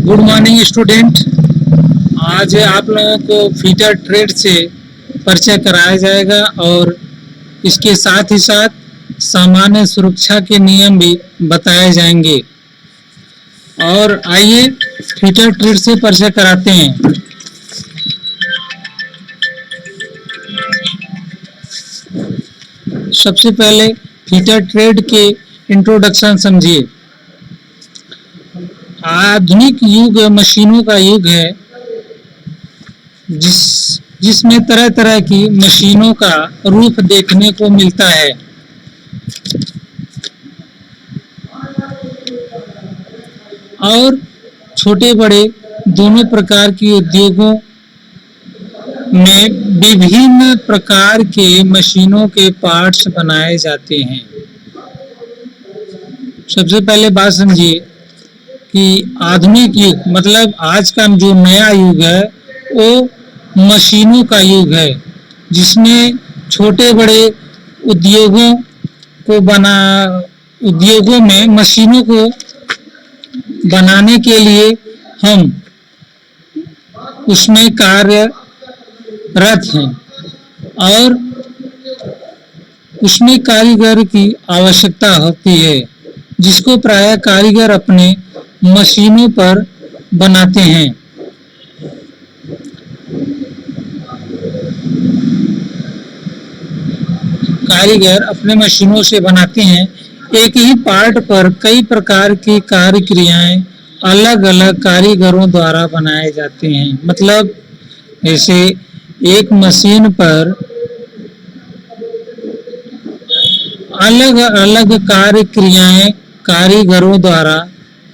Good morning student. आज आप लोगों को फीटर ट्रेड से परिचय कराया जाएगा और इसके साथ ही साथ सामान्य सुरक्षा के नियम भी बताए जाएंगे। और आइए फीटर ट्रेड से परिचय कराते हैं। सबसे पहले फीटर ट्रेड के इंट्रोडक्शन समझिए। आधुनिक युग मशीनों का युग है, जिसमें तरह तरह की मशीनों का रूप देखने को मिलता है। और छोटे बड़े दोनों प्रकार के उद्योगों में विभिन्न प्रकार के मशीनों के पार्ट्स बनाए जाते हैं। सबसे पहले बात समझिए कि आधुनिक युग मतलब आज का जो नया युग है वो मशीनों का युग है, जिसमें छोटे बड़े उद्योगों में मशीनों को बनाने के लिए हम उसमें कार्यरत हैं और उसमें कारीगर की आवश्यकता होती है, जिसको प्रायः कारीगर अपने मशीनों पर बनाते हैं। कारीगर अपने मशीनों से बनाते हैं। एक ही पार्ट पर कई प्रकार की कार्य क्रियाएं अलग अलग कारीगरों द्वारा बनाए जाते हैं। मतलब ऐसे एक मशीन पर अलग अलग कार्य क्रियाएं कारीगरों द्वारा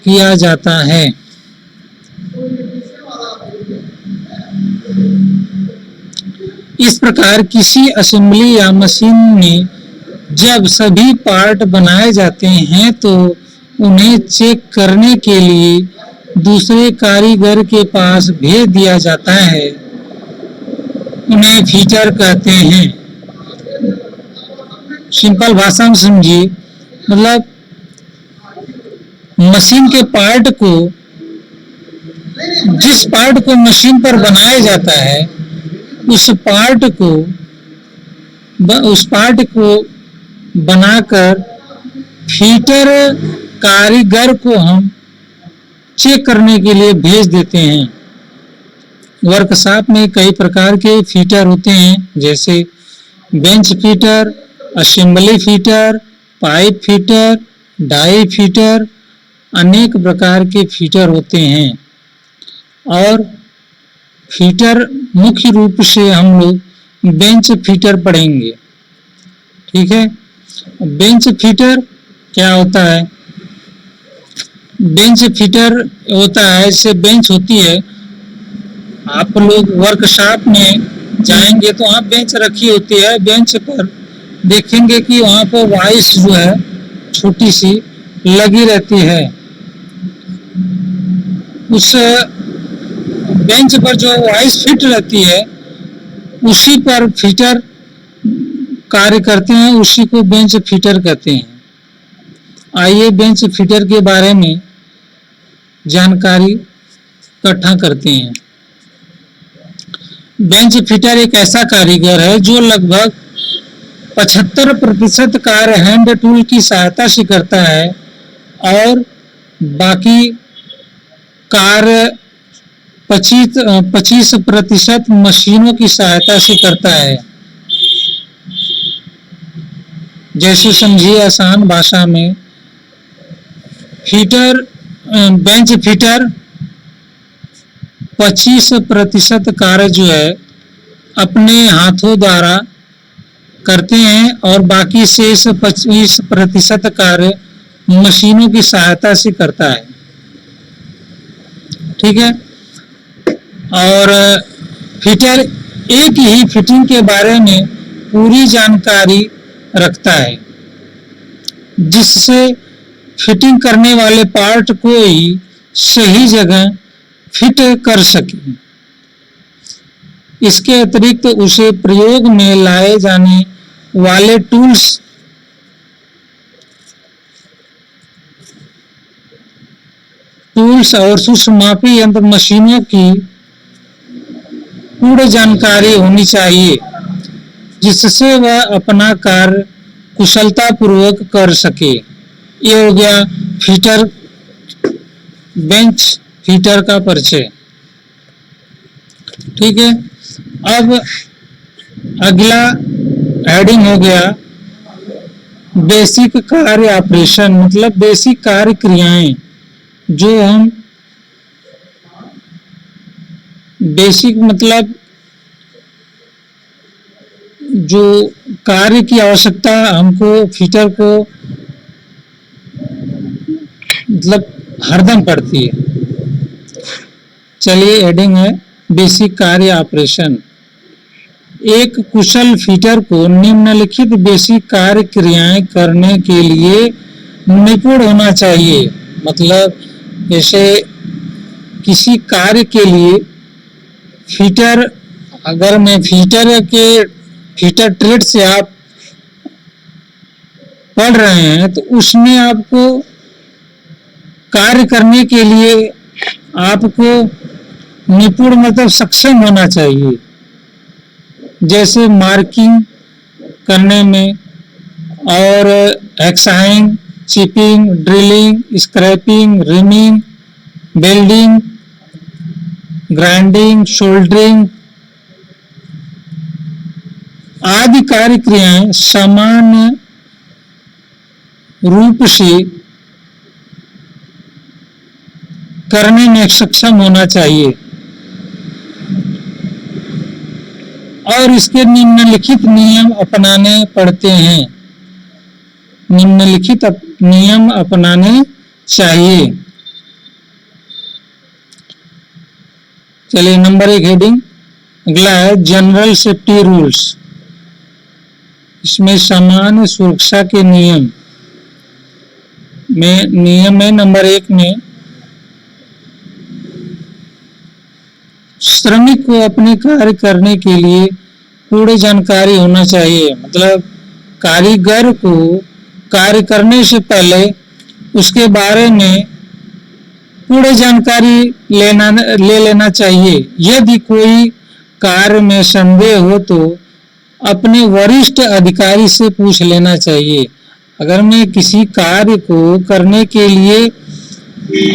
किया जाता है। इस प्रकार किसी असेंबली या मशीन में जब सभी पार्ट बनाए जाते हैं तो उन्हें चेक करने के लिए दूसरे कारीगर के पास भेज दिया जाता है। उन्हें फीटर कहते हैं। सिंपल भाषा में समझिए, मतलब मशीन के पार्ट को, जिस पार्ट को मशीन पर बनाया जाता है उस पार्ट को बनाकर फीटर कारीगर को हम चेक करने के लिए भेज देते हैं। वर्कशॉप में कई प्रकार के फीटर होते हैं, जैसे bench fitter, assembly fitter, pipe fitter, die fitter, अनेक प्रकार के फीटर होते हैं। और फीटर मुख्य रूप से हम लोग बेंच फीटर पढ़ेंगे। ठीक है, बेंच फीटर क्या होता है? बेंच फीटर होता है, जैसे बेंच होती है, आप लोग वर्कशॉप में जाएंगे तो वहाँ बेंच रखी होती है। बेंच पर देखेंगे कि वहाँ पर वाइस जो है छोटी सी लगी रहती है। उस बेंच पर जो वाइस फिट रहती है उसी पर फीटर कार्य करते हैं, उसी को बेंच फीटर कहते हैं। आइए बेंच फीटर के बारे में जानकारी इकट्ठा करते हैं। बेंच फीटर एक ऐसा कारीगर है जो लगभग 75% कार्य हैंड टूल की सहायता से करता है और बाकी कार्य 25% मशीनों की सहायता से करता है। जैसे समझिए आसान भाषा में, बेंच फीटर 25% कार्य जो है अपने हाथों द्वारा करते हैं और बाकी शेष 25% कार्य मशीनों की सहायता से करता है। ठीक है, और फीटर एक ही फिटिंग के बारे में पूरी जानकारी रखता है, जिससे फिटिंग करने वाले पार्ट को ही सही जगह फिट कर सके। इसके अतिरिक्त उसे प्रयोग में लाए जाने वाले टूल्स और सूक्ष्म मापी यंत्र मशीनों की पूर्ण जानकारी होनी चाहिए, जिससे वह अपना कार्य कुशलता पूर्वक कर सके। ये हो गया फीटर, बेंच फीटर का परिचय। ठीक है, अब अगला हेडिंग हो गया बेसिक कार्य ऑपरेशन, मतलब बेसिक कार्य क्रियाएं जो हम बेसिक मतलब जो कार्य की आवश्यकता हमको फीटर को मतलब हरदम पड़ती है। चलिए हेडिंग है बेसिक कार्य ऑपरेशन। एक कुशल फीटर को निम्नलिखित बेसिक कार्य क्रियाएं करने के लिए निपुण होना चाहिए। मतलब जैसे किसी कार्य के लिए फीटर, अगर मैं फीटर ट्रेड से आप पढ़ रहे हैं तो उसमें आपको कार्य करने के लिए आपको निपुण मतलब सक्षम होना चाहिए। जैसे मार्किंग करने में और hacksawing, chipping, drilling, scraping, reaming, welding, grinding, soldering आदि कार्य क्रियाएं सामान्य रूप से करने में सक्षम होना चाहिए और इसके निम्नलिखित नियम अपनाने पड़ते हैं। निम्नलिखित नियम अपनाने चाहिए। चलिए नंबर 1 हेडिंग अगला है जनरल सेफ्टी रूल्स। इसमें सामान्य सुरक्षा के नियम है नंबर 1 में श्रमिक को अपने कार्य करने के लिए पूरी जानकारी होना चाहिए। मतलब कारीगर को कार्य करने से पहले उसके बारे में पूरी जानकारी ले लेना चाहिए। यदि कोई कार्य में संदेह हो तो अपने वरिष्ठ अधिकारी से पूछ लेना चाहिए। अगर मैं किसी कार्य को करने के लिए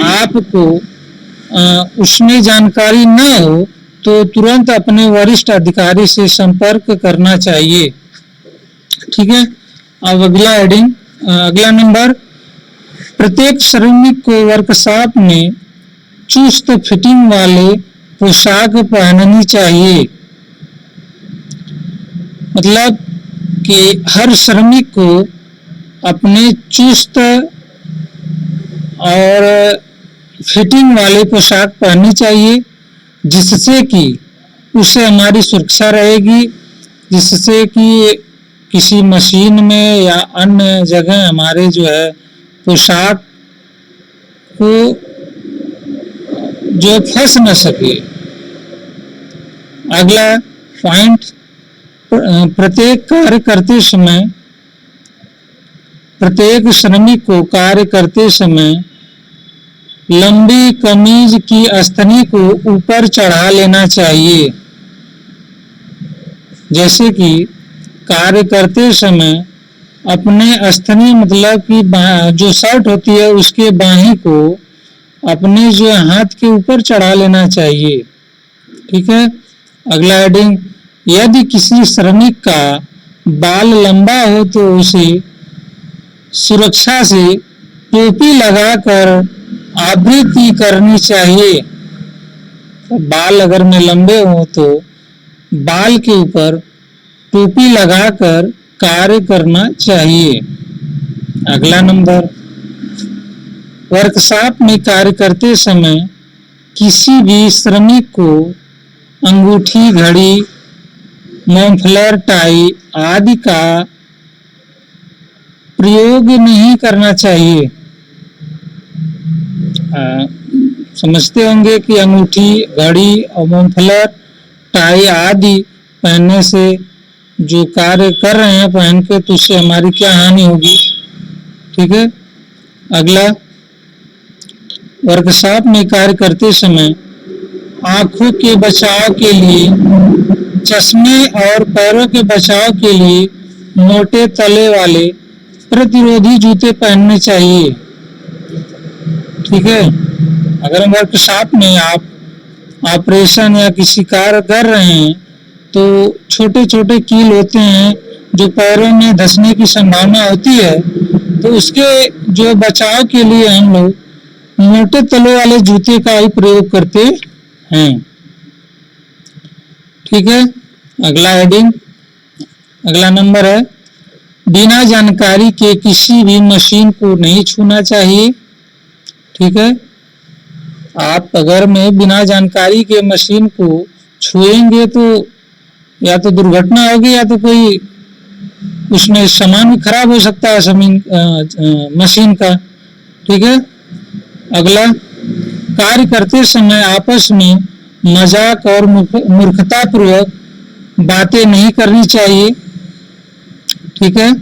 आपको उसमें जानकारी न हो तो तुरंत अपने वरिष्ठ अधिकारी से संपर्क करना चाहिए। ठीक है, अब अगला नंबर प्रत्येक श्रमिक को वर्कशॉप में चुस्त फिटिंग वाले पोशाक पहननी चाहिए। मतलब कि हर श्रमिक को अपने चुस्त और फिटिंग वाले पोशाक पहननी चाहिए, जिससे कि उससे हमारी सुरक्षा रहेगी, जिससे कि किसी मशीन में या अन्य जगह हमारे जो है पोशाक को जो फंस न सके। अगला पॉइंट प्रत्येक कार्य करते समय प्रत्येक श्रमिक को कार्य करते समय लंबी कमीज की अस्तनी को ऊपर चढ़ा लेना चाहिए। जैसे कि कार्य करते समय अपने अस्तनी मतलब कि जो शर्ट होती है उसके बाहीं को अपने जो हाथ के ऊपर चढ़ा लेना चाहिए। ठीक है, अगला हेडिंग यदि किसी श्रमिक का बाल लंबा हो तो उसे सुरक्षा से टोपी लगाकर आवृत्ति करनी चाहिए। तो बाल अगर में लंबे हो तो बाल के ऊपर टोपी लगाकर कार्य करना चाहिए। अगला नंबर वर्कशॉप में कार्य करते समय किसी भी श्रमिक को अंगूठी, घड़ी, मफलर, टाई आदि का प्रयोग नहीं करना चाहिए। समझते होंगे कि अंगूठी, घड़ी और मफलर, टाई आदि पहनने से जो कार्य कर रहे हैं पहन के तो उससे हमारी क्या हानि होगी। ठीक है, अगला वर्कशॉप में कार्य करते समय आंखों के बचाव के लिए चश्मे और पैरों के बचाव के लिए मोटे तले वाले प्रतिरोधी जूते पहनने चाहिए। ठीक है, अगर वर्कशॉप में आप ऑपरेशन या किसी कार्य कर रहे हैं तो छोटे छोटे कील होते हैं जो पैरों में धंसने की संभावना होती है, तो उसके जो बचाव के लिए हम लोग मोटे तले वाले जूते का ही प्रयोग करते हैं। ठीक है, अगला हेडिंग, अगला नंबर है बिना जानकारी के किसी भी मशीन को नहीं छूना चाहिए। ठीक है, आप अगर में बिना जानकारी के मशीन को छुएंगे तो या तो दुर्घटना होगी या तो कोई उसमें सामान भी खराब हो सकता है मशीन का। ठीक है, अगला, कार्य करते समय आपस में मजाक और मूर्खतापूर्वक बातें नहीं करनी चाहिए। ठीक है,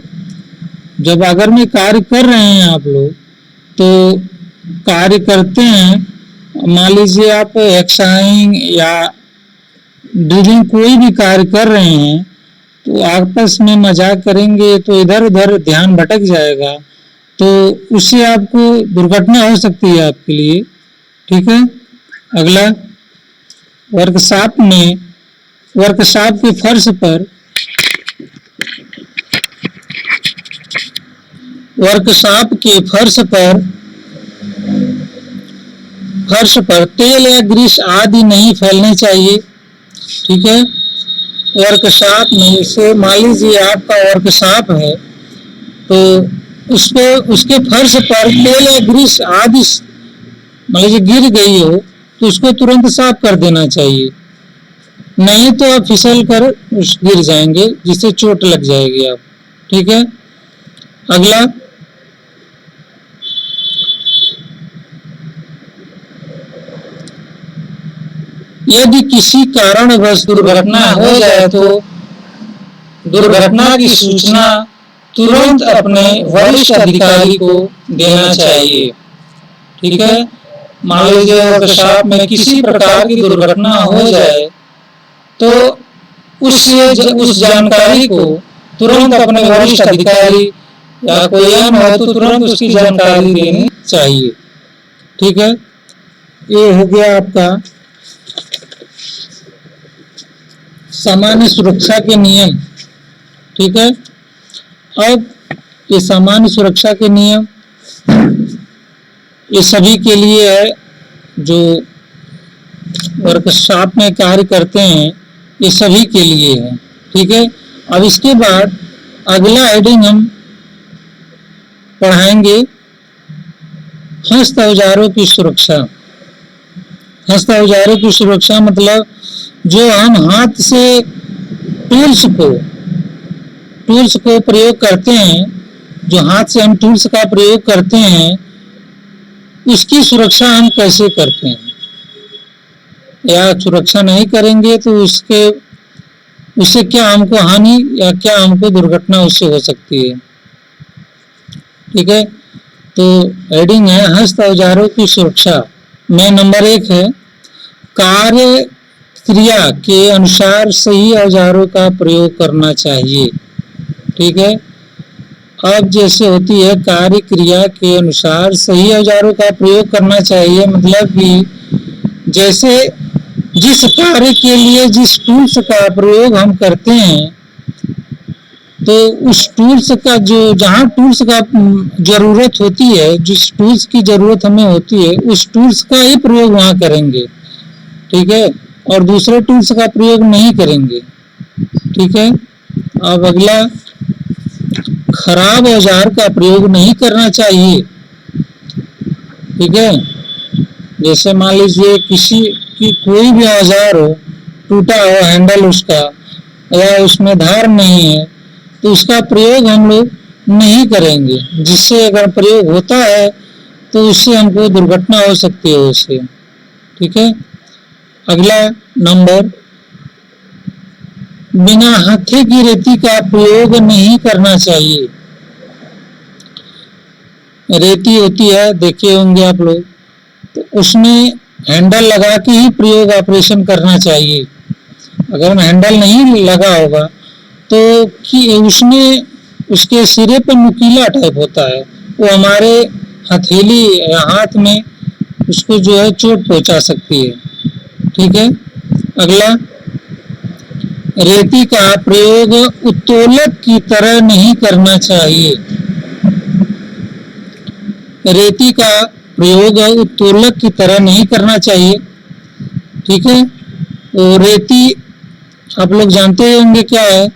जब अगर में कार्य कर रहे हैं आप लोग तो कार्य करते हैं, मान लीजिए आप एक्साइंग या ड्रिलिंग कोई भी कार्य कर रहे हैं तो आपस में मजाक करेंगे तो इधर उधर ध्यान भटक जाएगा, तो उससे आपको दुर्घटना हो सकती है आपके लिए। ठीक है, अगला, वर्कशॉप के फर्श पर तेल या ग्रीस आदि नहीं फैलने चाहिए। ठीक है, वर्कशॉप में से मान लीजिए आपका वर्कशॉप है तो उसके फर्श पर तेल या ग्रीस आदि मान लीजिए गिर गई हो तो उसको तुरंत साफ कर देना चाहिए, नहीं तो आप फिसल कर गिर जाएंगे जिससे चोट लग जाएगी आप। ठीक है, अगला, यदि किसी कारणवश दुर्घटना हो जाए तो दुर्घटना की सूचना तुरंत अपने वरिष्ठ अधिकारी को देना चाहिए। ठीक है, मान लीजिए वर्कशॉप में किसी प्रकार की दुर्घटना हो जाए तो उस जानकारी को तुरंत अपने वरिष्ठ अधिकारी या कोई अन्य हो तो तुरंत उसकी जानकारी देनी चाहिए। ठीक है, ये हो गया आपका सामान्य सुरक्षा के नियम। ठीक है, अब ये सामान्य सुरक्षा के नियम ये सभी के लिए है जो वर्कशॉप में कार्य करते हैं, ये सभी के लिए है। ठीक है, अब इसके बाद अगला हेडिंग हम पढ़ाएंगे हस्त औजारों की सुरक्षा। हस्त औजारों की सुरक्षा मतलब जो हम हाथ से टूल्स को प्रयोग करते हैं, जो हाथ से हम टूल्स का प्रयोग करते हैं उसकी सुरक्षा हम कैसे करते हैं, या सुरक्षा नहीं करेंगे तो उससे क्या हमको हानि या क्या हमको दुर्घटना उससे हो सकती है। ठीक है, तो हेडिंग है हस्त औजारों की सुरक्षा में नंबर 1 है कार्य क्रिया के अनुसार सही औजारों का प्रयोग करना चाहिए। ठीक है, अब जैसे होती है कार्य क्रिया के अनुसार सही औजारों का प्रयोग करना चाहिए, मतलब कि जैसे जिस कार्य के लिए जिस टूल्स का प्रयोग हम करते हैं तो उस टूल्स का जहाँ टूल्स का जरूरत होती है, जिस टूल्स की जरूरत हमें होती है उस टूल्स का ही प्रयोग वहाँ करेंगे। ठीक है, और दूसरे टूल्स का प्रयोग नहीं करेंगे। ठीक है, अब अगला, खराब औजार का प्रयोग नहीं करना चाहिए। ठीक है, जैसे मान लीजिए किसी की कोई भी औजार हो, टूटा हो हैंडल उसका या उसमें धार नहीं है तो उसका प्रयोग हम लोग नहीं करेंगे, जिससे अगर प्रयोग होता है तो उससे हमको दुर्घटना हो सकती है उससे। ठीक है, अगला नंबर, बिना हथे की रेती का प्रयोग नहीं करना चाहिए। रेती होती है, देखे होंगे आप लोग, तो उसमें हैंडल लगा के ही प्रयोग ऑपरेशन करना चाहिए। अगर हैंडल नहीं लगा होगा तो कि उसमें उसके सिरे पर नुकीला टाइप होता है, वो हमारे हथेली या हाथ में उसको जो है चोट पहुंचा सकती है। ठीक है। अगला, रेती का प्रयोग उत्तोलक की तरह नहीं करना चाहिए। रेती का प्रयोग उत्तोलक की तरह नहीं करना चाहिए। ठीक है। तो रेती आप लोग जानते होंगे क्या है,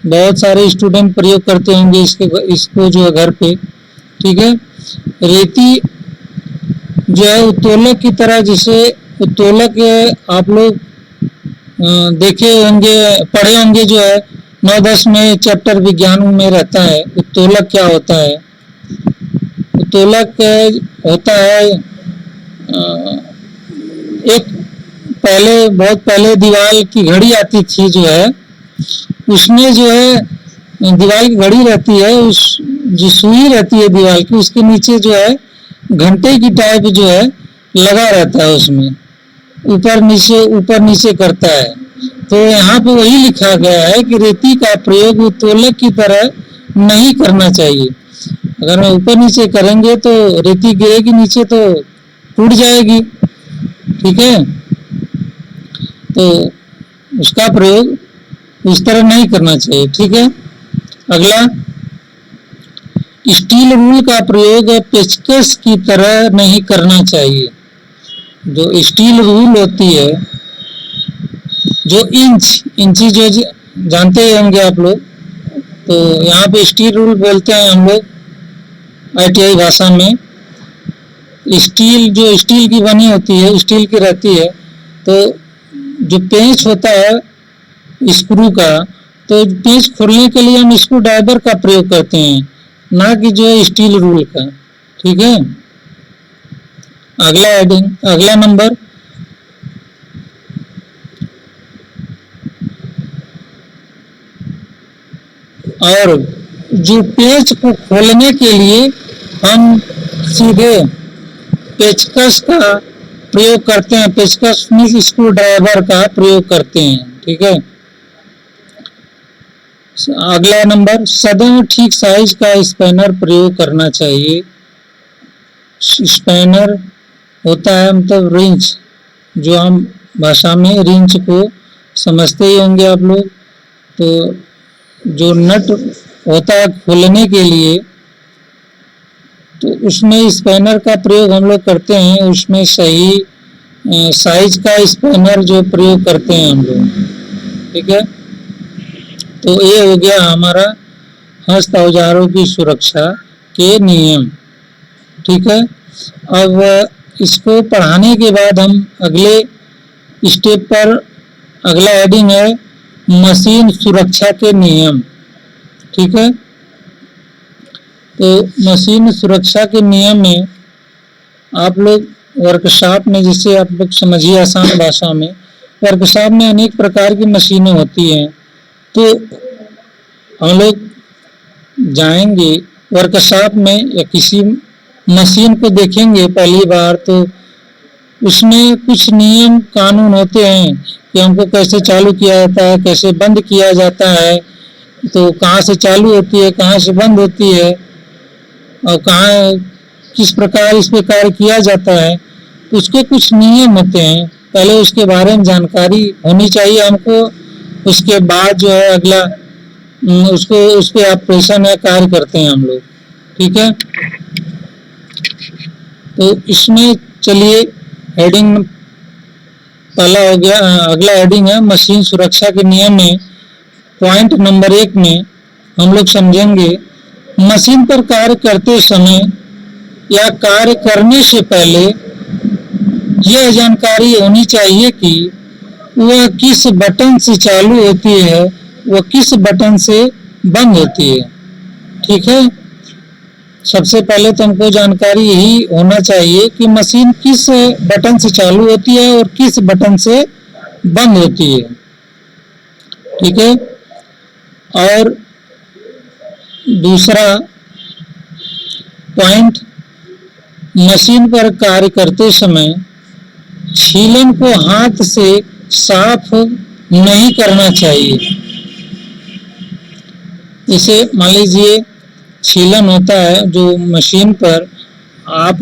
बहुत सारे स्टूडेंट प्रयोग करते होंगे इसको जो है घर पे। ठीक है। रेती जो है उत्तोलक की तरह, जिसे उत्तोलक आप लोग देखे होंगे, पढ़े होंगे, जो है 9-10 में चैप्टर विज्ञान में रहता है उत्तोलक क्या होता है। उत्तोलक होता है एक बहुत पहले दीवार की घड़ी आती थी जो है, उसमें जो है दीवार की घड़ी रहती है, उस जो सुई रहती है दीवार की, उसके नीचे जो है घंटे की टाइप जो है लगा रहता है, उसमें ऊपर नीचे करता है। तो यहाँ पे वही लिखा गया है कि रेती का प्रयोग उत्तोलक की तरह नहीं करना चाहिए। अगर मैं ऊपर नीचे करेंगे तो रेती गिरेगी नीचे तो टूट जाएगी। ठीक है। तो उसका प्रयोग इस तरह नहीं करना चाहिए। ठीक है। अगला, स्टील रूल का प्रयोग पेचकस की तरह नहीं करना चाहिए। जो स्टील रूल होती है, जो इंची जो जानते ही होंगे आप लोग, तो यहाँ पे स्टील रूल बोलते हैं हम लोग ITI भाषा में। स्टील की बनी होती है, स्टील की रहती है, तो जो पेंच होता है स्क्रू का, तो पेंच खोलने के लिए हम स्क्रू ड्राइवर का प्रयोग करते हैं, ना कि जो है स्टील रूल का। ठीक है। अगला नंबर, और जो पेच को खोलने के लिए हम सीधे पेचकस का प्रयोग करते हैं, पेचकस मींस स्क्रू ड्राइवर का प्रयोग करते हैं। ठीक है। अगला नंबर, सदैव ठीक साइज का स्पैनर प्रयोग करना चाहिए। स्पैनर होता है मतलब रिंच, जो हम भाषा में रिंच को समझते ही होंगे आप लोग। तो जो नट होता है खोलने के लिए, तो उसमें स्पैनर का प्रयोग हम लोग करते हैं, उसमें सही साइज का स्पैनर जो प्रयोग करते हैं हम लोग। ठीक है। तो ये हो गया हमारा हस्त औजारों की सुरक्षा के नियम। ठीक है। अब इसको पढ़ाने के बाद हम अगले स्टेप पर, अगला हेडिंग है मशीन सुरक्षा के नियम। ठीक है। तो मशीन सुरक्षा के नियम में आप लोग वर्कशॉप में, जिसे आप लोग समझिए आसान भाषा में, वर्कशॉप में अनेक प्रकार की मशीनें होती हैं। तो हम लोग जाएंगे वर्कशॉप में या किसी मशीन को देखेंगे पहली बार, तो उसमें कुछ नियम कानून होते हैं कि हमको कैसे चालू किया जाता है, कैसे बंद किया जाता है, तो कहाँ से चालू होती है, कहाँ से बंद होती है, और कहाँ किस प्रकार इस पे कार्य किया जाता है। उसके कुछ नियम होते हैं, पहले उसके बारे में जानकारी होनी चाहिए हमको। उसके बाद जो है अगला उसको उस पे ऑपरेशन या कार्य करते हैं हम लोग। ठीक है। तो इसमें चलिए हेडिंग पहला हो गया। अगला हेडिंग है मशीन सुरक्षा के नियम में पॉइंट नंबर 1 में हम लोग समझेंगे मशीन पर कार्य करते समय या कार्य करने से पहले यह जानकारी होनी चाहिए कि वह किस बटन से चालू होती है, वह किस बटन से बंद होती है। ठीक है। सबसे पहले तो हमको जानकारी यही होना चाहिए कि मशीन किस बटन से चालू होती है और किस बटन से बंद होती है। ठीक है। और दूसरा पॉइंट मशीन पर कार्य करते समय छीलन को हाथ से साफ नहीं करना चाहिए। जैसे मान लीजिए छीलन होता है जो मशीन पर, आप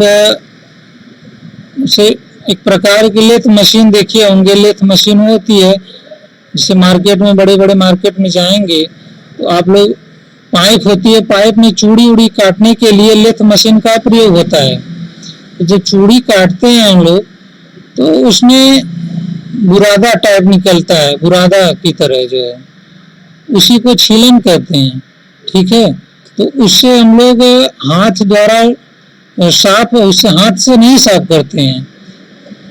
से एक प्रकार की लेथ मशीन देखिए होंगे, लेथ मशीन होती है जिसे मार्केट में, बड़े बड़े मार्केट में जाएंगे तो आप लोग, पाइप होती है, पाइप में चूड़ी उड़ी काटने के लिए लेथ मशीन का प्रयोग होता है। तो जब चूड़ी काटते हैं हम लोग तो उसमें बुरादा टाइप निकलता है, बुरादा की तरह जो है, उसी को छीलन कहते हैं। ठीक है, तो उससे हम लोग हाथ द्वारा साफ, उससे हाथ से नहीं साफ करते हैं,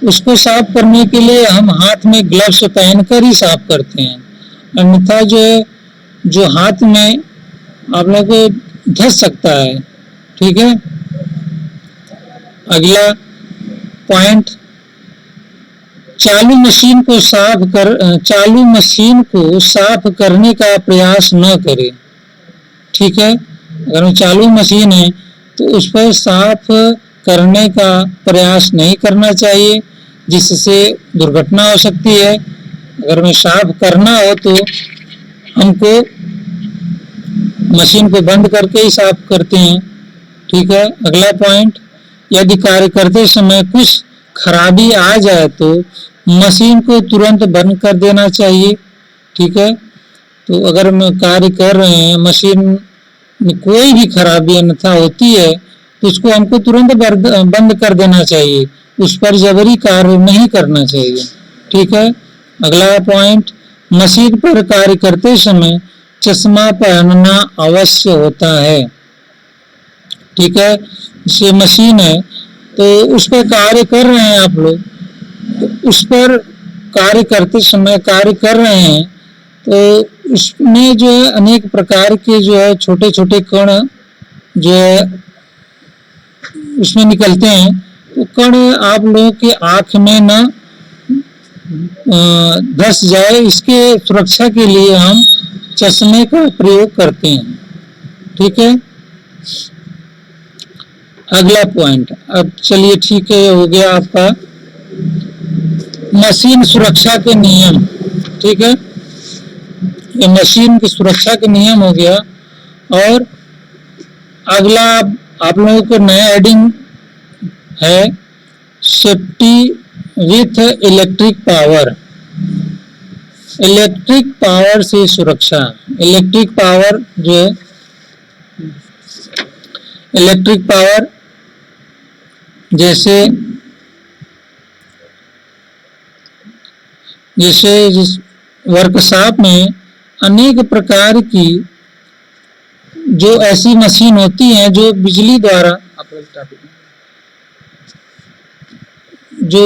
उसको साफ करने के लिए हम हाथ में ग्लव्स पहनकर ही साफ करते हैं, अन्यथा जो है जो हाथ में आप लोग को धस सकता है। ठीक है, अगला पॉइंट, चालू मशीन को साफ करने का प्रयास न करें। ठीक है, अगर वो चालू मशीन है तो उस पर साफ करने का प्रयास नहीं करना चाहिए, जिससे दुर्घटना हो सकती है। अगर हमें साफ करना हो तो हमको मशीन को बंद करके ही साफ करते हैं। ठीक है, अगला पॉइंट, यदि कार्य करते समय कुछ खराबी आ जाए तो मशीन को तुरंत बंद कर देना चाहिए। ठीक है, तो अगर हम कार्य कर रहे हैं, मशीन में कोई भी खराबी अन्यथा होती है तो उसको हमको तुरंत बंद कर देना चाहिए, उस पर जबरी कार्य नहीं करना चाहिए। ठीक है, अगला पॉइंट, मशीन पर कार्य करते समय चश्मा पहनना अवश्य होता है। ठीक है, जैसे मशीन है तो उस पर कार्य कर रहे हैं आप लोग, तो उस पर कार्य करते समय कार्य कर रहे हैं तो उसमें जो है अनेक प्रकार के जो है छोटे छोटे कण जो है उसमें निकलते हैं, तो कण आप लोगों के आंख में न धस जाए, इसके सुरक्षा के लिए हम चश्मे का प्रयोग करते हैं। ठीक है, अगला पॉइंट, अब चलिए ठीक है, हो गया आपका मशीन सुरक्षा के नियम। ठीक है, ये मशीन की सुरक्षा के नियम हो गया। और अगला आप लोगों को नया एडिंग है, safety with electric power. Electric power से सुरक्षा, इलेक्ट्रिक पावर जो है, इलेक्ट्रिक पावर जैसे जिस वर्कशॉप में अनेक प्रकार की जो ऐसी मशीन होती हैं जो बिजली द्वारा जो